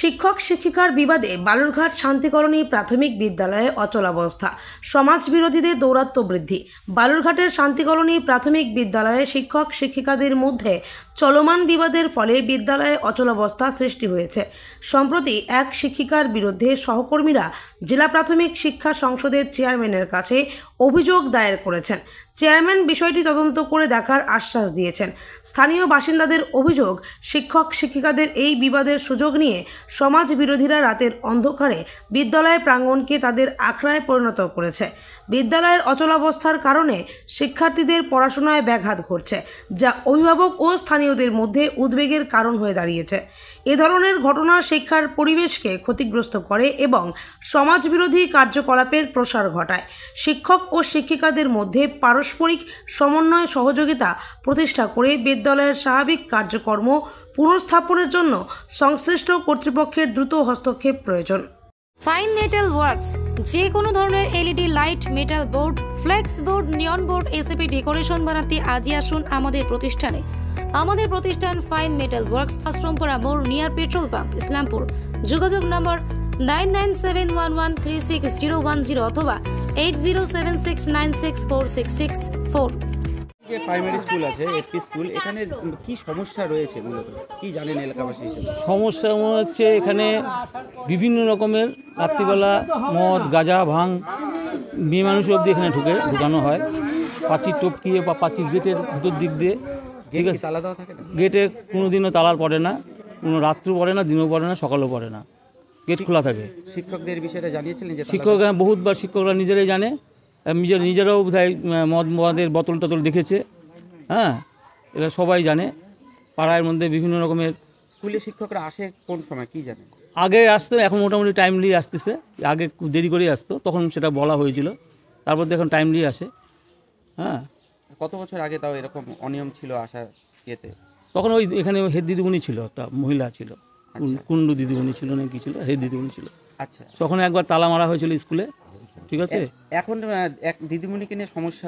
শিক্ষক শিক্ষিকার বিবাদে বালুরঘাট শান্তিকলোনি প্রাথমিক বিদ্যালয়ে অচলাবস্থা, সমাজ বিরোধীদের দৌরাত্ম্য বৃদ্ধি। বালুরঘাটের শান্তিকলোনি প্রাথমিক বিদ্যালয়ে শিক্ষক শিক্ষিকাদের মধ্যে চলমান বিবাদের ফলে বিদ্যালয়ে অচলাবস্থা সৃষ্টি হয়েছে। সম্প্রতি এক শিক্ষিকার বিরুদ্ধে সহকর্মীরা জেলা প্রাথমিক শিক্ষা সংসদের চেয়ারম্যানের কাছে অভিযোগ দায়ের করেছেন। চেয়ারম্যান বিষয়টি তদন্ত করে দেখার আশ্বাস দিয়েছেন। স্থানীয় বাসিন্দাদের অভিযোগ, শিক্ষক শিক্ষিকাদের এই বিবাদের সুযোগ নিয়ে সমাজ বিরোধীরা রাতের অন্ধকারে বিদ্যালয় প্রাঙ্গণকে তাদের আখড়ায় পরিণত করেছে। বিদ্যালয়ের অচলাবস্থার কারণে শিক্ষার্থীদের পড়াশোনায় ব্যাঘাত ঘটছে, যা অভিভাবক ও স্থানীয়দের মধ্যে উদ্বেগের কারণ হয়ে দাঁড়িয়েছে। এ ধরনের ঘটনা শিক্ষার পরিবেশকে ক্ষতিগ্রস্ত করে এবং সমাজ বিরোধী কার্যকলাপের প্রসার ঘটায়। শিক্ষক ও শিক্ষিকাদের মধ্যে পারস্পরিক সমন্বয় সহযোগিতা প্রতিষ্ঠা করে বিদ্যালয়ের স্বাভাবিক কার্যক্রম পুনঃস্থাপনের জন্য সংশ্লিষ্ট কর্তৃপক্ষের দ্রুত হস্তক্ষেপ প্রয়োজন। ফাইন মেটাল ওয়ার্কস, যে কোনো ধরনের LED light, metal board, flakes board, নিয়ন বোর্ড, এসএপি ডেকোরেশন বানাতে আজই আসুন আমাদের প্রতিষ্ঠানে। আমাদের প্রতিষ্ঠান ফাইন মেটাল ওয়ার্কস, আশ্রমপুরা মোড়, নিয়ার পেট্রোল পাম্প, ইসলামপুর। যোগাযোগ নম্বর 9971136010 অথবা 8076964664। যে প্রাইমারি স্কুল আছে, এপি স্কুল, এখানে কি সমস্যা রয়েছে মূলত কি জানেন এলাকাবাসী হিসেবে? সমস্যা হচ্ছে এখানে বিভিন্ন রকমের রাত্রিবেলা মদ, গাঁজা, ভাঙ, মেয়ে মানুষ অবধি এখানে ঢুকানো হয়। পাঁচির টপকিয়ে বা পাঁচির গেটের ভিতর দিক দিয়ে, ঠিক আছে, তালা দেওয়া থাকে না? গেটে কোনো দিনও তালা পড়ে না, কোনো রাত্রিও পড়ে না, দিনও পড়ে না, সকালেও পড়ে না, গেট খোলা থাকে। শিক্ষকদের বিষয়টা জানিয়েছিলেন? যে শিক্ষক বহুতবার শিক্ষকরা নিজেরাই জানে, নিজেরাও বোধহয় মদের বোতল টতল দেখেছে। হ্যাঁ, এরা সবাই জানে। পাড়ার মধ্যে বিভিন্ন রকমের স্কুলে শিক্ষকরা আসে কোন সময় কি জানেন? আগে আসতো, এখন মোটামুটি টাইমলি আসতেছে। আগে খুব দেরি করেই আসতো, তখন সেটা বলা হয়েছিল। তারপর তো এখন টাইমলি আসে। হ্যাঁ, কত বছর আগে তাও এরকম অনিয়ম ছিল আসার ইয়েতে? তখন ওই এখানে হেড দিদিমণি ছিল, একটা মহিলা ছিল, কুন্ডু দিদিমণি ছিল না কি ছিল, হেড দিদিমণি ছিল। আচ্ছা, তখন একবার তালা মারা হয়েছিল স্কুলে, ঠিক আছে। এখন এক দিদিমণিকে নিয়ে সমস্যা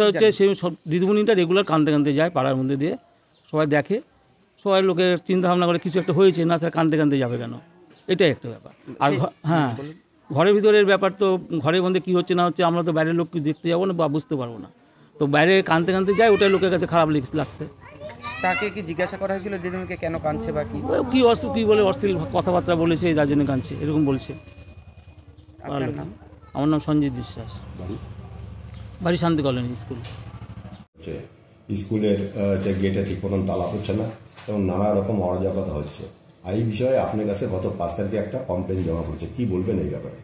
হচ্ছে সেই দিদিমণিটা রেগুলার কাঁদতে যায় পাড়ার মধ্যে দিয়ে, সবাই দেখে, সবাই লোকের চিন্তা ভাবনা করে কিছু একটা হয়েছে না, স্যার কাঁদতে যাবে কেন, এটাই একটা ব্যাপার। আর হ্যাঁ, ঘরের ভিতরের ব্যাপার তো, ঘরের মধ্যে কী হচ্ছে না হচ্ছে আমরা তো বাইরের লোক দেখতে যাবো না বা বুঝতে পারবো না, তো বাইরে কাঁদতে যায়, ওটাই লোকের কাছে খারাপ লাগছে। তাকে কি জিজ্ঞাসা করা হয়েছিল দিদিমণিকে কেন কাঁদছে বা কি কী বলে অশ্লীল কথাবার্তা বলেছে, যার জন্য কাঁদছে এরকম বলছে। আমার নাম সঞ্জিত বিশ্বাস, বাড়ি শান্তিকলোনি স্কুল। স্কুলের যে গেটে ঠিক মতন তালা হচ্ছে না এবং নানা রকম অরাজকতা হচ্ছে। এই বিষয়ে আপনার কাছে গত 5 তারিখে একটা কমপ্লেন জমা পড়েছে, কি বলবেন এই ব্যাপারে?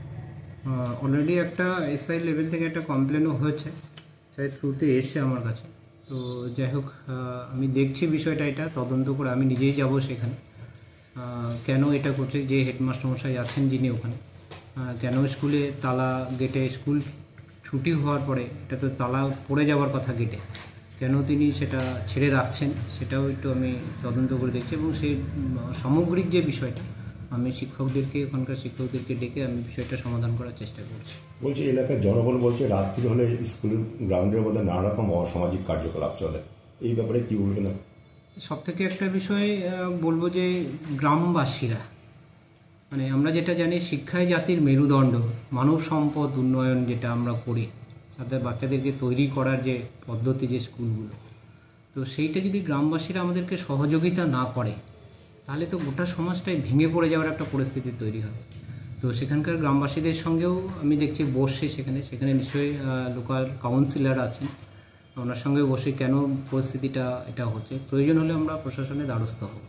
অলরেডি একটা এসআই লেভেল থেকে একটা কমপ্লেনও হয়েছে, সেই থ্রুতে এসছে আমার কাছে। তো যাই হোক, আমি দেখছি বিষয়টা, এটা তদন্ত করে আমি নিজেই যাব সেখানে। কেন এটা করছে, যে হেডমাস্টার মশাই আছেন যিনি ওখানে, কেন স্কুলে তালা, গেটে স্কুল ছুটি হওয়ার পরে এটা তো তালা পড়ে যাওয়ার কথা গেটে, কেন তিনি সেটা ছেড়ে রাখছেন, সেটাও একটু আমি তদন্ত করে দেখছি। এবং সেই সামগ্রিক যে বিষয়টা, আমি ওখানকার শিক্ষকদেরকে ডেকে আমি বিষয়টা সমাধান করার চেষ্টা করছি। বলছি এলাকার জনগণ বলছে রাত্রি হলে স্কুল গ্রাউন্ডের মধ্যে নানা রকম অসামাজিক কার্যকলাপ চলে, এই ব্যাপারে কি বলবেন? সব থেকে একটা বিষয় বলবো যে গ্রামবাসীরা, মানে আমরা যেটা জানি শিক্ষাই জাতির মেরুদণ্ড, মানব সম্পদ উন্নয়ন যেটা আমরা করি, তাদের বাচ্চাদেরকে তৈরি করার যে পদ্ধতি, যে স্কুলগুলো, তো সেইটা যদি গ্রামবাসীরা আমাদেরকে সহযোগিতা না করে তাহলে তো গোটা সমাজটাই ভেঙে পড়ে যাওয়ার একটা পরিস্থিতি তৈরি হবে। তো সেখানকার গ্রামবাসীদের সঙ্গেও আমি দেখছি বসে, সেখানে নিশ্চয়ই লোকাল কাউন্সিলর আছেন, ওনার সঙ্গে বসে কেন পরিস্থিতিটা এটা হচ্ছে, প্রয়োজন হলে আমরা প্রশাসনের দ্বারস্থ হব।